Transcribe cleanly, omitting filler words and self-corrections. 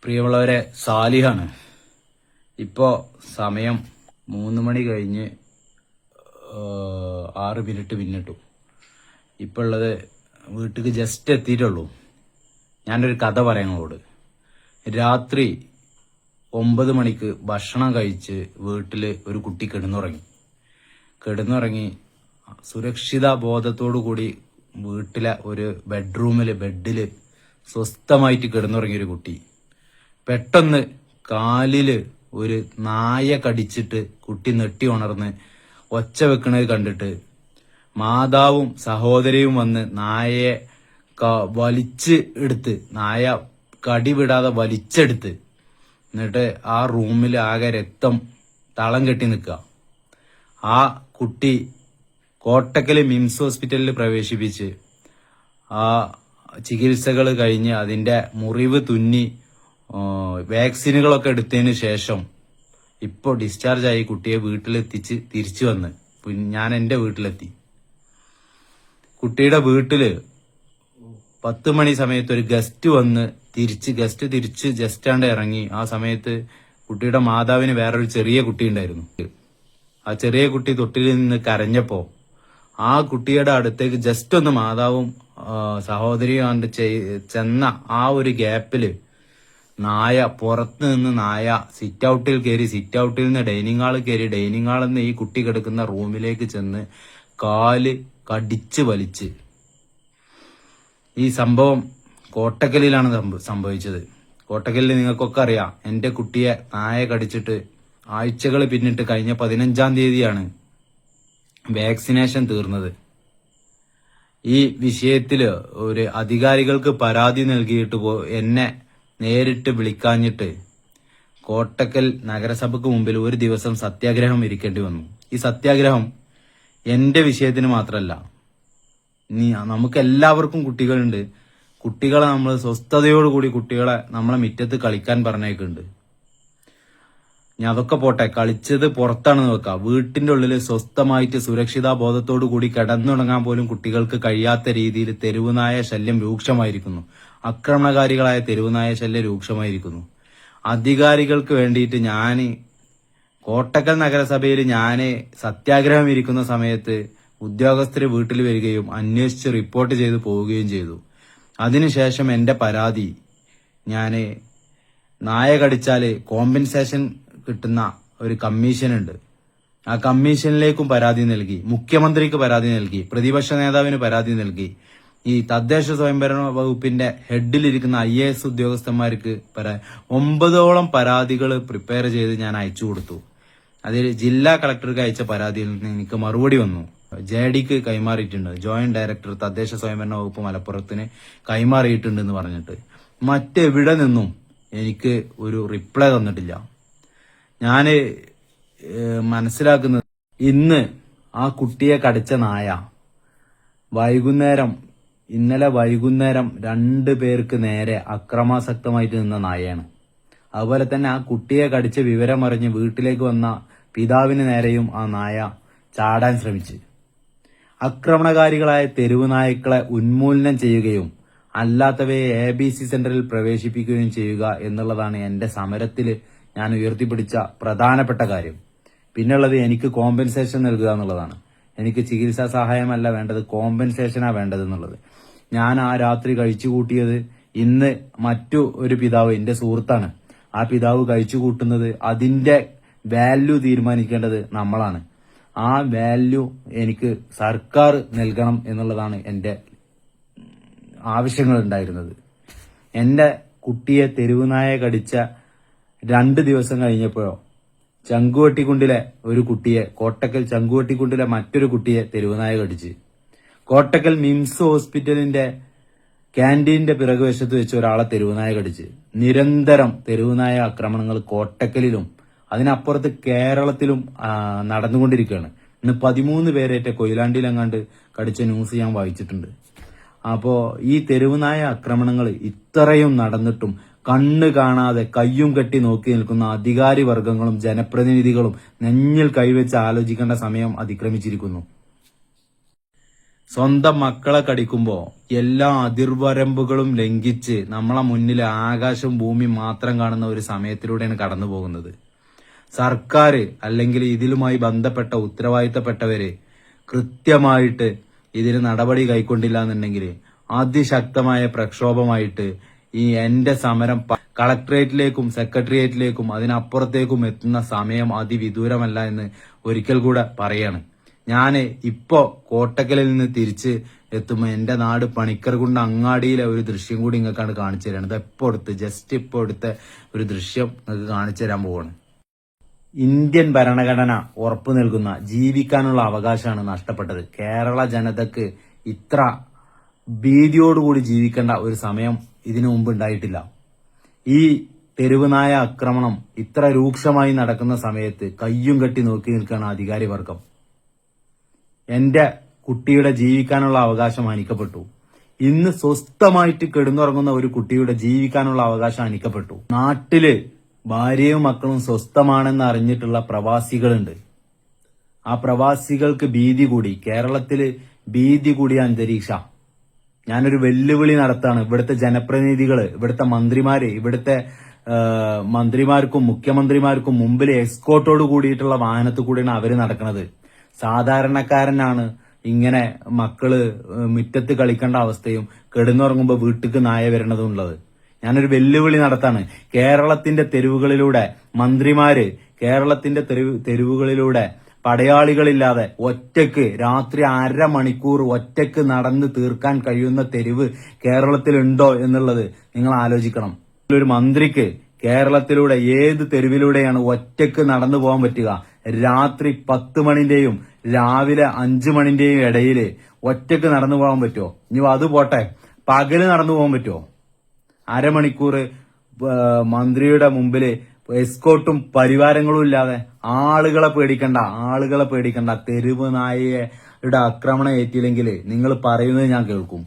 പ്രിയമുള്ളവരെ, സാലിഹാണ്. ഇപ്പോൾ സമയം 3 മണി കഴിഞ്ഞ് 6 മിനിറ്റ് പിന്നിട്ടു. ഇപ്പോൾ ഉള്ളത് വീട്ടിലേക്ക് ജസ്റ്റ് എത്തിയിട്ടുള്ളൂ. ഞാനൊരു കഥ പറയാങ്ങളോട്. രാത്രി 9 മണിക്ക് ഭക്ഷണം കഴിച്ച് വീട്ടിൽ ഒരു കുട്ടി കിടന്നുറങ്ങി സുരക്ഷിത ബോധത്തോടു കൂടി വീട്ടിലെ ഒരു ബെഡിൽ സ്വസ്ഥമായിട്ട് കിടന്നുറങ്ങിയൊരു കുട്ടി പെട്ടെന്ന് കാലില് ഒരു നായ കടിച്ചിട്ട് കുട്ടി നെട്ടി ഉണർന്ന് ഒച്ച വെക്കണത് കണ്ടിട്ട് മാതാവും സഹോദരിയും വന്ന് നായയെ വലിച്ച് എടുത്ത്, നായ കടി വിടാതെ വലിച്ചെടുത്ത്, എന്നിട്ട് ആ റൂമിൽ ആകെ രക്തം തളം കെട്ടി നിൽക്കുക. ആ കുട്ടി കോട്ടക്കല് മിംസ് ഹോസ്പിറ്റലിൽ പ്രവേശിപ്പിച്ച് ആ ചികിത്സകൾ കഴിഞ്ഞ് അതിന്റെ മുറിവ് തുന്നി വാക്സിനുകളൊക്കെ എടുത്തതിന് ശേഷം ഇപ്പോൾ ഡിസ്ചാർജ് ആയി കുട്ടിയെ വീട്ടിലെത്തിച്ച് തിരിച്ചു വന്ന് ഞാൻ എൻ്റെ വീട്ടിലെത്തി. കുട്ടിയുടെ വീട്ടില് 10 മണി സമയത്ത് ഒരു ഗസ്റ്റ് വന്ന് തിരിച്ച് ജസ്റ്റാണ്ട് ഇറങ്ങി. ആ സമയത്ത് കുട്ടിയുടെ മാതാവിന് വേറൊരു ചെറിയ കുട്ടി ഉണ്ടായിരുന്നു. ആ ചെറിയ കുട്ടി തൊട്ടിൽ നിന്ന് കരഞ്ഞപ്പോ ആ കുട്ടിയുടെ അടുത്തേക്ക് ജസ്റ്റ് ഒന്ന് മാതാവും സഹോദരിയും കണ്ട് ചെന്ന ആ ഒരു ഗ്യാപ്പില് നായ പുറത്ത് നിന്ന് സിറ്റ് ഔട്ടിൽ നിന്ന് ഡൈനിങ് ഹാളിൽ കയറി, ഡൈനിങ് ഹാളിൽ നിന്ന് ഈ കുട്ടി കിടക്കുന്ന റൂമിലേക്ക് ചെന്ന് കാല് കടിച്ച് വലിച്ച്. ഈ സംഭവം കോട്ടക്കലിലാണ് സംഭവിച്ചത്. കോട്ടക്കലിൽ നിങ്ങൾക്കൊക്കെ അറിയാം, എന്റെ കുട്ടിയെ നായ കടിച്ചിട്ട് ആഴ്ചകൾ പിന്നിട്ട് കഴിഞ്ഞ 15-ാം തീയതിയാണ് വാക്സിനേഷൻ തീർന്നത്. ഈ വിഷയത്തില് ഒരു അധികാരികൾക്ക് പരാതി നൽകിയിട്ട് എന്നെ നേരിട്ട് വിളിക്കാഞ്ഞിട്ട് കോട്ടക്കൽ നഗരസഭയ്ക്ക് മുമ്പിൽ ഒരു ദിവസം സത്യാഗ്രഹം ഇരിക്കേണ്ടി വന്നു. ഈ സത്യാഗ്രഹം എന്റെ വിഷയത്തിന് മാത്രമല്ല, നമുക്ക് എല്ലാവർക്കും കുട്ടികളുണ്ട്. കുട്ടികളെ നമ്മൾ സ്വസ്ഥതയോടുകൂടി കുട്ടികളെ നമ്മളെ മുറ്റത്ത് കളിക്കാൻ പറഞ്ഞേക്കുന്നുണ്ട്. ഞാൻ അതൊക്കെ പോട്ടെ, കളിച്ചത് പുറത്താണ് നോക്കുക. വീട്ടിന്റെ ഉള്ളിൽ സ്വസ്ഥമായിട്ട് സുരക്ഷിതാ ബോധത്തോടു കൂടി കിടന്നുറങ്ങാൻ പോലും കുട്ടികൾക്ക് കഴിയാത്ത രീതിയിൽ തെരുവുനായ ശല്യം രൂക്ഷമായിരിക്കുന്നു. ആക്രമണകാരികളായ തെരുവുനായ ശല്യം രൂക്ഷമായിരിക്കുന്നു. അധികാരികൾക്ക് വേണ്ടിയിട്ട് കോട്ടക്കൽ നഗരസഭയിൽ സത്യാഗ്രഹം ഇരിക്കുന്ന സമയത്ത് ഉദ്യോഗസ്ഥര് വീട്ടിൽ വരികയും അന്വേഷിച്ച് റിപ്പോർട്ട് ചെയ്ത് പോവുകയും ചെയ്തു. അതിനുശേഷം എന്റെ പരാതി, നായ കടിച്ചാല് കോമ്പൻസേഷൻ കിട്ടുന്ന ഒരു കമ്മീഷൻ ഉണ്ട്. ആ കമ്മീഷനിലേക്കും പരാതി നൽകി, മുഖ്യമന്ത്രിക്ക് പരാതി നൽകി, പ്രതിപക്ഷ നേതാവിന് പരാതി നൽകി. ഈ തദ്ദേശ സ്വയംഭരണ വകുപ്പിന്റെ ഹെഡിലിരിക്കുന്ന IAS ഉദ്യോഗസ്ഥന്മാർക്ക് 9ഓളം പരാതികൾ പ്രിപ്പയർ ചെയ്ത് ഞാൻ അയച്ചു കൊടുത്തു. അതിൽ ജില്ലാ കളക്ടർക്ക് അയച്ച പരാതിയിൽ നിന്ന് എനിക്ക് മറുപടി വന്നു. JDക്ക് കൈമാറിയിട്ടുണ്ട്, ജോയിന്റ് ഡയറക്ടർ തദ്ദേശ സ്വയംഭരണ വകുപ്പ് മലപ്പുറത്തിന് കൈമാറിയിട്ടുണ്ടെന്ന് പറഞ്ഞിട്ട് മറ്റെവിടെ നിന്നും എനിക്ക് ഒരു റിപ്ലൈ തന്നിട്ടില്ല. ഞാന് മനസ്സിലാക്കുന്നത്, ഇന്ന് ആ കുട്ടിയെ കടിച്ച നായ ഇന്നലെ വൈകുന്നേരം 2 പേർക്ക് നേരെ അക്രമാസക്തമായിട്ട് നിന്ന നായയാണ്. അതുപോലെ തന്നെ ആ കുട്ടിയെ കടിച്ച വിവരമറിഞ്ഞ് വീട്ടിലേക്ക് വന്ന പിതാവിന് നേരെയും ആ നായ ചാടാൻ ശ്രമിച്ചു. ആക്രമണകാരികളായ തെരുവ് നായ്ക്കളെ ഉന്മൂലനം ചെയ്യുകയും അല്ലാത്തവയെ ABC സെന്ററിൽ പ്രവേശിപ്പിക്കുകയും ചെയ്യുക എന്നുള്ളതാണ് എന്റെ സമരത്തിൽ ഞാൻ ഉയർത്തിപ്പിടിച്ച പ്രധാനപ്പെട്ട കാര്യം. പിന്നുള്ളത് എനിക്ക് കോമ്പൻസേഷൻ നൽകുക എന്നുള്ളതാണ്. എനിക്ക് ചികിത്സാ സഹായമല്ല വേണ്ടത്, കോമ്പൻസേഷനാ വേണ്ടത് എന്നുള്ളത്. ഞാൻ ആ രാത്രി കഴിച്ചു കൂട്ടിയത്, ഇന്ന് മറ്റു ഒരു പിതാവ്, എന്റെ സുഹൃത്താണ്, ആ പിതാവ് കഴിച്ചു കൂട്ടുന്നത്, അതിന്റെ വാല്യൂ തീരുമാനിക്കേണ്ടത് നമ്മളാണ്. ആ വാല്യൂ എനിക്ക് സർക്കാർ നൽകണം എന്നുള്ളതാണ് എന്റെ ആവശ്യങ്ങൾ ഉണ്ടായിരുന്നത്. എന്റെ കുട്ടിയെ തെരുവുനായ കടിച്ച 2 ദിവസം കഴിഞ്ഞപ്പോഴോ ചങ്കുവെട്ടിക്കുണ്ടിലെ ഒരു കുട്ടിയെ, കോട്ടക്കൽ ചങ്കുവെട്ടിക്കുണ്ടിലെ മറ്റൊരു കുട്ടിയെ തെരുവുനായ കടിച്ച്. കോട്ടക്കൽ മിംസ് ഹോസ്പിറ്റലിന്റെ ക്യാന്റീന്റെ പിറകുവശത്ത് വെച്ച് ഒരാളെ തെരുവുനായ കടിച്ച്. നിരന്തരം തെരുവുനായ ആക്രമണങ്ങൾ കോട്ടക്കലിലും അതിനപ്പുറത്ത് കേരളത്തിലും നടന്നുകൊണ്ടിരിക്കുകയാണ്. ഇന്ന് 13 പേരേറ്റ കൊയിലാണ്ടിയിലെങ്ങാണ്ട് കടിച്ച ന്യൂസ് ഞാൻ വായിച്ചിട്ടുണ്ട്. അപ്പോ ഈ തെരുവുനായ ആക്രമണങ്ങൾ ഇത്രയും നടന്നിട്ടും കണ്ണ് കാണാതെ കയ്യും കെട്ടി നോക്കി നിൽക്കുന്ന അധികാരി വർഗങ്ങളും ജനപ്രതിനിധികളും നെഞ്ഞിൽ കൈവച്ച് ആലോചിക്കേണ്ട സമയം അതിക്രമിച്ചിരിക്കുന്നു. സ്വന്തം മക്കളെ കടിക്കുമ്പോ എല്ലാ അതിർവരമ്പുകളും ലംഘിച്ച് നമ്മളെ മുന്നിൽ ആകാശവും ഭൂമിയും മാത്രം കാണുന്ന ഒരു സമയത്തിലൂടെയാണ് കടന്നു പോകുന്നത്. സർക്കാർ അല്ലെങ്കിൽ ഇതിലുമായി ബന്ധപ്പെട്ട ഉത്തരവാദിത്തപ്പെട്ടവര് കൃത്യമായിട്ട് ഇതിന് നടപടി കൈക്കൊണ്ടില്ല എന്നുണ്ടെങ്കിൽ അതിശക്തമായ പ്രക്ഷോഭമായിട്ട് ഈ എന്റെ സമരം കളക്ടറേറ്റിലേക്കും സെക്രട്ടേറിയറ്റിലേക്കും അതിനപ്പുറത്തേക്കും എത്തുന്ന സമയം അതിവിദൂരമല്ല എന്ന് ഒരിക്കൽ കൂടെ പറയാണ്. ഞാന് ഇപ്പോ കോട്ടക്കലിൽ നിന്ന് തിരിച്ച് എത്തുമ്പോ എന്റെ നാട് പണിക്കർകുണ്ട് അങ്ങാടിയിലെ ഒരു ദൃശ്യം കൂടി നിങ്ങൾക്കാണ് കാണിച്ചു തരാണ്. ഇത് ജസ്റ്റ് ഇപ്പൊ എടുത്ത ഒരു ദൃശ്യം നിങ്ങൾക്ക് കാണിച്ചു തരാൻ പോവാണ്. ഇന്ത്യൻ ഭരണഘടന ഉറപ്പു നൽകുന്ന ജീവിക്കാനുള്ള അവകാശമാണ് നഷ്ടപ്പെട്ടത്. കേരള ജനതക്ക് ഇത്ര ഭീതിയോടുകൂടി ജീവിക്കേണ്ട ഒരു സമയം ഇതിനു മുമ്പ് ഉണ്ടായിട്ടില്ല. ഈ തെരുവ് നായ ആക്രമണം ഇത്ര രൂക്ഷമായി നടക്കുന്ന സമയത്ത് കയ്യും കെട്ടി നോക്കി നിൽക്കുകയാണ് അധികാരി വർഗം. എന്റെ കുട്ടിയുടെ ജീവിക്കാനുള്ള അവകാശം ഹനിക്കപ്പെട്ടു. ഇന്ന് സ്വസ്ഥമായിട്ട് കിടന്നുറങ്ങുന്ന ഒരു കുട്ടിയുടെ ജീവിക്കാനുള്ള അവകാശം ഹനിക്കപ്പെട്ടു. നാട്ടില് ഭാര്യയും മക്കളും സ്വസ്ഥമാണെന്ന് അറിഞ്ഞിട്ടുള്ള പ്രവാസികളുണ്ട്. ആ പ്രവാസികൾക്ക് ഭീതി കൂടി. കേരളത്തില് ഭീതി കൂടിയ അന്തരീക്ഷ. ഞാനൊരു വെല്ലുവിളി നടത്താണ്. ഇവിടുത്തെ ജനപ്രതിനിധികള്, ഇവിടുത്തെ മന്ത്രിമാർക്കും മുഖ്യമന്ത്രിമാർക്കും മുമ്പിൽ എസ്കോർട്ടോട് കൂടിയിട്ടുള്ള വാഹനത്തിൽ കൂടിയാണ് അവര് നടക്കുന്നത്. സാധാരണക്കാരനാണ് ഇങ്ങനെ മക്കള് മുറ്റത്ത് കളിക്കേണ്ട അവസ്ഥയും കിടന്നുറങ്ങുമ്പോ വീട്ടിക്ക് നായ വരണതും ഉള്ളത്. ഞാനൊരു വെല്ലുവിളി നടത്താണ്. കേരളത്തിന്റെ തെരുവുകളിലൂടെ മന്ത്രിമാര് കേരളത്തിന്റെ തെരുവുകളിലൂടെ പടയാളികളില്ലാതെ ഒറ്റയ്ക്ക് രാത്രി 1/2 മണിക്കൂർ ഒറ്റയ്ക്ക് നടന്ന് തീർക്കാൻ കഴിയുന്ന തെരുവ് കേരളത്തിലുണ്ടോ എന്നുള്ളത് നിങ്ങൾ ആലോചിക്കണം. ഒരു മന്ത്രിക്ക് കേരളത്തിലൂടെ ഏത് തെരുവിലൂടെയാണ് ഒറ്റയ്ക്ക് നടന്നു പോകാൻ പറ്റുക? രാത്രി 10 മണിന്റെയും രാവിലെ 5 മണിന്റെയും ഇടയില് ഒറ്റയ്ക്ക് നടന്നു പോകാൻ പറ്റുമോ? ഇനി അത് പോട്ടെ, പകല് നടന്നു പോകാൻ പറ്റുമോ? 1/2 മണിക്കൂർ മന്ത്രിയുടെ മുമ്പില് എസ്കോർട്ടും പരിവാരങ്ങളും ഇല്ലാതെ ആളുകളെ പേടിക്കണ്ട. തെരുവ് നായയുടെ ആക്രമണം ഏറ്റില്ലെങ്കിൽ നിങ്ങൾ പറയുന്നത് ഞാൻ കേൾക്കും.